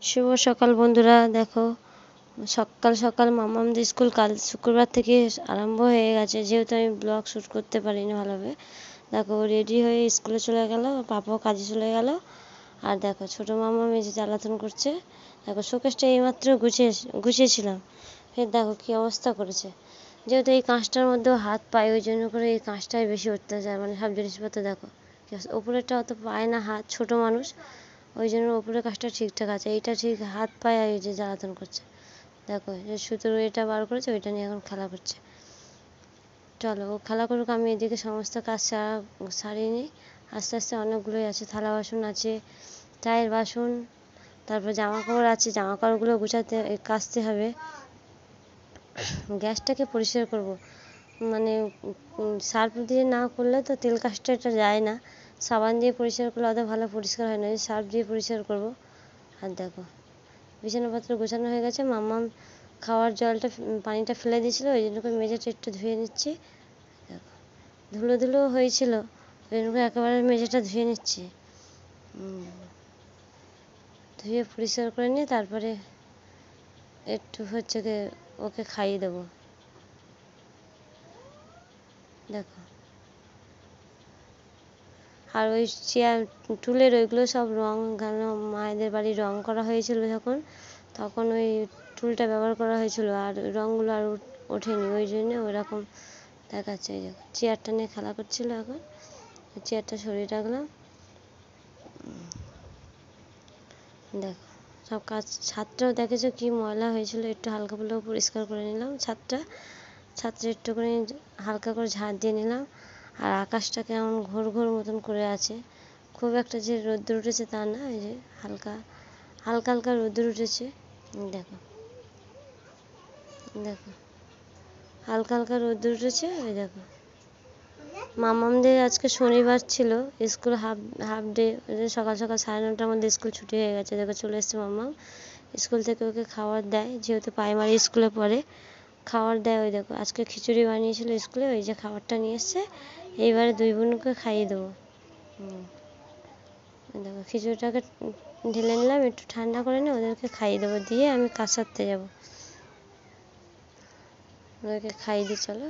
শুভ সকাল বন্ধুরা। দেখো সকাল সকাল মামামদের স্কুল কাল শুক্রবার থেকে আরম্ভ হয়ে গেছে, যেহেতু আমি ব্লগ শ্যুট করতে পারিনি ভালোভাবে। দেখো রেডি হয়ে স্কুলে চলে গেল, পাপাও কাজে চলে গেল। আর দেখো ছোটো মামা মেজে জ্বালাতন করছে। দেখো শোকেসটা এইমাত্র গুছিয়েছিলাম, ফের দেখো কী অবস্থা করেছে। যেহেতু এই কাঁচটার মধ্যেও হাত পায়, ওই জন্য করে এই কাঁচটাই বেশি অত্যাচার, মানে সব জিনিসপত্র দেখো ওপরেরটা অত পায় না, হাত ছোটো মানুষ, ওই জন্য ওপরের কাজটা ঠিকঠাক আছে, এইটা ঠিক হাত পায়ে এই যে জ্বালাতন করছে। দেখো যে সুতোর এটা বার করেছে, ওইটা নিয়ে এখন খেলা করছে। চলো ও খেলা করুক, আমি এদিকে সমস্ত কাজ সারিয়ে নিই। আস্তে আস্তে অনেকগুলোই আছে, থালা বাসন আছে, চায়ের বাসন, তারপর জামা কাপড় আছে, জামা কাপড়গুলো গুছাতে কাচতে হবে। গ্যাসটাকে পরিষ্কার করব, মানে সার্ফ দিয়ে না করলে তো তেল কাজটা এটা যায় না, সাবান দিয়ে পরিষ্কার করলে অত ভালো পরিষ্কার হয় না, সার্ফ দিয়ে পরিষ্কার করব। আর দেখো বিছানাপত্র গোছানো হয়ে গেছে। মাম্মাম খাওয়ার জলটা পানিটা ফেলে দিয়েছিলো, ওই জন্য করে মেঝেটা একটু ধুয়ে নিচ্ছি। দেখো ধুলো ধুলো হয়েছিল, ওই জন্য করে একেবারে মেঝেটা ধুয়ে নিচ্ছি। ধুয়ে পরিষ্কার করে নিয়ে তারপরে একটু হচ্ছে গিয়ে ওকে খাইয়ে দেবো। দেখো আর ওই চেয়ার টুলের ওইগুলো সব রং মায়েদের বাড়ি রং করা হয়েছিল যখন, তখন ওই টুলটা ব্যবহার করা হয়েছিল, আর রঙগুলো আর ওঠেনি, ওই জন্য ওরকম দেখাচ্ছে। এই দেখো চেয়ারটা নিয়ে খেলা করছিল, এখন চেয়ারটা সরিয়ে রাখলাম। দেখো সব কাজ, ছাদটাও দেখেছো কি ময়লা হয়েছিল, একটু হালকা ফুলকা পরিষ্কার করে নিলাম ছাদটা একটু করে হালকা করে ঝাড় দিয়ে নিলাম। আর আকাশটা কেমন ঘোর ঘোর মতন করে আছে, খুব একটা যে রোদ্দুর উঠেছে তা না, এই যে হালকা হালকা হালকা রোদ্দুর উঠেছে। দেখো দেখো হালকা হালকা রোদ্দুর উঠেছে। ওই দেখো মামামদের আজকে শনিবার ছিল, স্কুল হাফ ডে, সকাল সকাল 9:30টার মধ্যে স্কুল ছুটি হয়ে গেছে। দেখো চলে এসছে মামাম স্কুল থেকে, ওকে খাবার দেয়, যেহেতু প্রাইমারি স্কুলে পড়ে খাবার দেয়। ওই দেখো আজকে খিচুড়ি বানিয়েছিল স্কুলে, ওই যে খাবারটা নিয়ে এসছে, এইবারে দুই বোনকে খাইয়ে দেবো। দেখো খিচুড়িটাকে ঢেলে নিলাম, একটু ঠান্ডা করে নিয়ে ওদেরকে খাইয়ে দেবো, দিয়ে আমি কাজ সারতে যাবো। ওদেরকে খাইয়ে দিই চলো।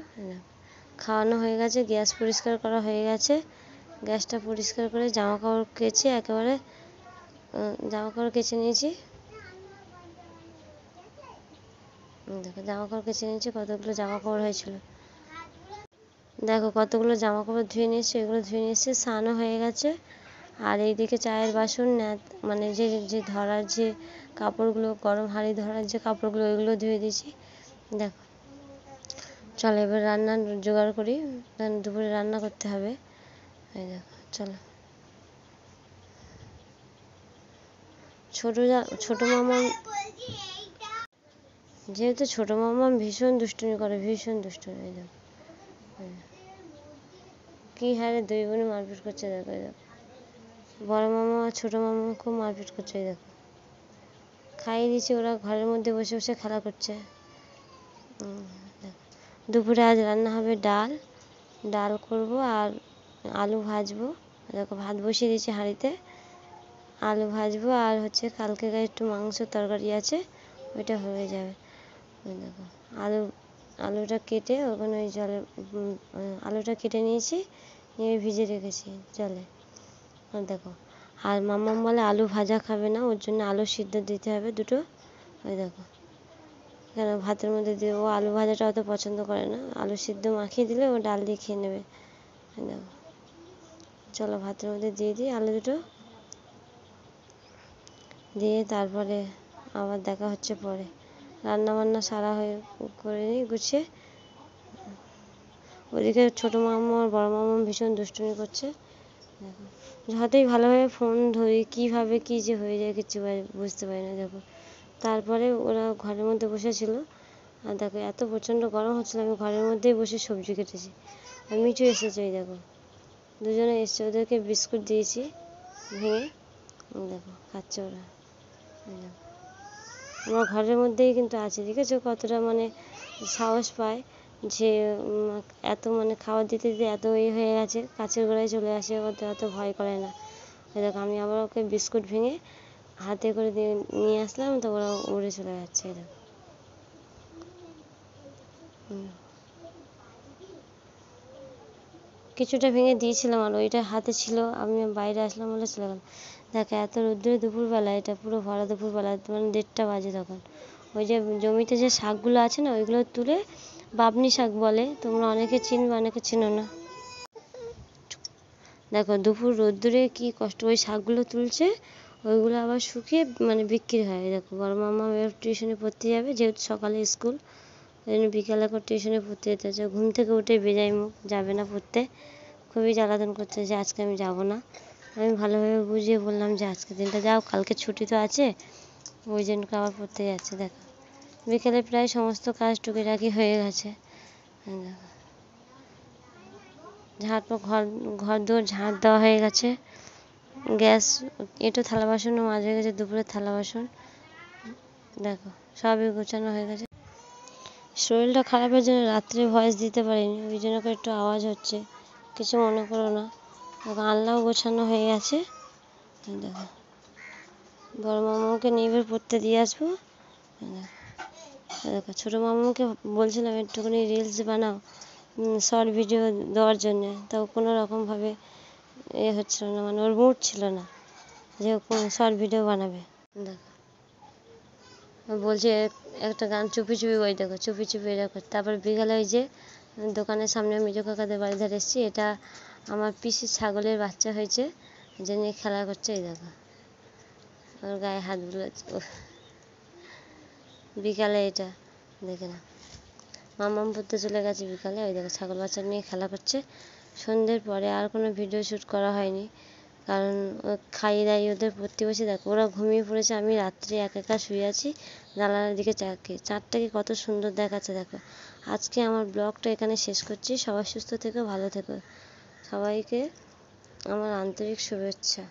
খাওয়ানো হয়ে গেছে, গ্যাস পরিষ্কার করা হয়ে গেছে, গ্যাসটা পরিষ্কার করে জামা কাপড় কেচে একেবারে জামা কাপড় কেচে নিয়েছি। দেখো জামা কাপড় কেচে নিয়েছি, কতগুলো জামা কাপড় হয়েছিল। দেখো কতগুলো জামা কাপড় ধুয়ে নিয়েছি, এগুলো ধুয়ে নিয়েছি, স্নানও হয়ে গেছে। আর এইদিকে চায়ের বাসন, মানে যে যে ধরার যে কাপড়গুলো, গরম হাঁড়ি ধরার যে কাপড়গুলো, ওইগুলো ধুয়ে দিয়েছি। দেখো চলো এবার রান্নার জোগাড় করি, দুপুরে রান্না করতে হবে। এই দেখো চলো। ছোটো মামা, যেহেতু ছোটো মামা ভীষণ দুষ্টুমি করে, ভীষণ দুষ্টুমি। এই দেখো কী হারে দুই বোনে মারপিট করছে। দেখো এই দেখো বড়ো মামা আর ছোটো মামা খুব মারপিট করছে। এই দেখো খাইয়ে দিয়েছি, ওরা ঘরের মধ্যে বসে বসে খেলা করছে। দুপুরে আজ রান্না হবে ডাল করব আর আলু ভাজবো। দেখো ভাত বসিয়ে দিয়েছি হাঁড়িতে, আলু ভাজবো, আর হচ্ছে কালকে একটু মাংসের তরকারি আছে, ওইটা হয়ে যাবে। দেখো আলুটা কেটে ওখানে ওই জলে আলুটা কেটে নিয়েছি, নিয়ে ভিজে রেখেছি জলে। দেখো আর মাম্মাম বলে আলু ভাজা খাবে না, ওর জন্য আলু সিদ্ধ দিতে হবে দুটো। ওই দেখো কেন ভাতের মধ্যে দিয়ে, ও আলু ভাজাটা অত পছন্দ করে না, আলু সিদ্ধ মাখিয়ে দিলে ও ডাল দিয়ে খেয়ে নেবে। দেখো চলো ভাতের মধ্যে দিয়ে দিই আলু দুটো, দিয়ে তারপরে আবার দেখা হচ্ছে পরে। রান্নাবান্না সারা হয়ে করে নিই গুছিয়ে। ওদিকে ছোটো মামা আর বড়ো মামা ভীষণ দুষ্টুমি করছে। দেখো যতই ভালোভাবে ফোন ধরি, কীভাবে কী যে হয়ে যায় কিছু বুঝতে পারি না। দেখো তারপরে ওরা ঘরের মধ্যে বসেছিল, আর দেখো এত প্রচণ্ড গরম হচ্ছিলো, আমি ঘরের মধ্যেই বসে সবজি কেটেছি। আর মিঠু এসেছে, এই দেখো দুজনে এসছে, ওদেরকে বিস্কুট দিয়েছি ভেঙে। দেখো খাচ্ছে ওরা। দেখো আমার ঘরের মধ্যেই কিন্তু আছে, দেখেছো কতটা মানে সাহস পায়, যে এত মানে খাবার দিতে দিতে এত হয়ে গেছে, কাছের গোড়ায় চলে আসে, ওদের অত ভয় করে না। দেখো আমি আবার ওকে বিস্কুট ভেঙে হাতে করে নিয়ে আসলাম, তো ওরা উড়ে চলে যাচ্ছে। এই দেখো। কিছুটা ভেঙে দিয়েছিলাম, আর ওইটা হাতে ছিল, আমি বাইরে আসলাম বলে চলে গেলাম। দেখো এত রোদ্দুরে দুপুরবেলা, এটা পুরো ভরা দুপুরবেলা, মানে 1:30 বাজে তখন। ওই যে জমিতে যে শাকগুলো আছে না, ওইগুলো তুলে বাবনি শাক বলে, তোমরা অনেকে চিনবে অনেকে চিনো না। দেখো দুপুর রোদ্দুরে কি কষ্ট, ওই শাকগুলো তুলছে, ওইগুলো আবার শুকিয়ে মানে বিক্রি হয়। দেখো বড় মামা টিউশনে পড়তে যাবে, যেহেতু সকালে স্কুল, ওই জন্য বিকালে করে টিউশনে পড়তে যেতে হচ্ছে। ঘুম থেকে উঠে বেজায় মুখ, যাবে না পড়তে, খুবই জ্বালাতন করছে যে আজকে আমি যাব না। আমি ভালোভাবে বুঝিয়ে বললাম যে আজকে দিনটা যাও, কালকে ছুটি তো আছে, ওই জন্য আবার পড়তে যাচ্ছে। দেখো বিকেলে প্রায় সমস্ত কাজ টুকিটাকি হয়ে গেছে। দেখো ঘর দৌড় ঝাঁট দেওয়া হয়ে গেছে, গ্যাস এঁটো থালা বাসনও মাজা হয়ে গেছে, দুপুরের থালা বাসন দেখো সবই গোছানো হয়ে গেছে। শরীরটা খারাপের জন্য রাত্রে ভয়েস দিতে পারিনি, ওই জন্য করে একটু আওয়াজ হচ্ছে, কিছু মনে করো না। দেখো আলনাও গোছানো হয়ে গেছে। দেখো বড় মামাকে নিয়ে এবার পড়তে দিয়ে আসবো। দেখো ছোটো মামাকে বলছিলাম একটুখানি রিলস বানাও, শর্ট ভিডিও দেওয়ার জন্যে, তাও কোনো রকমভাবে হচ্ছিল না, মানে ওর মুড ছিল না যে শর্ট ভিডিও বানাবে। দেখো বলছে একটা গান চুপি চুপি, ওই দেখো চুপি চুপি দেখো। তারপর বিকালে ওই যে দোকানের সামনে মেজো কাকাদের বাড়ি ধারে এসেছি, এটা আমার পিসির ছাগলের বাচ্চা হয়েছে, যে নিয়ে খেলা করছে। এই দেখো ওর গায়ে হাত বুলোচ্ছে। বিকালে এটা দেখে না, মামাম পড়তে চলে গেছে বিকালে, ওই দেখো ছাগল বাচ্চা নিয়ে খেলা করছে। সন্ধ্যের পরে আর কোনো ভিডিও শ্যুট করা হয়নি, কারণ খাইয়ে দাইয়ে ওদের পড়তে বসে। দেখো ওরা ঘুমিয়ে পড়েছে, আমি রাত্রে একা শুয়ে আছি জানালার দিকে চাকে, চাঁদটাকে কত সুন্দর দেখাচ্ছে। দেখো আজকে আমার ব্লগটা এখানে শেষ করছি। সবাই সুস্থ থেকো, ভালো থেকো, সবাইকে আমার আন্তরিক শুভেচ্ছা।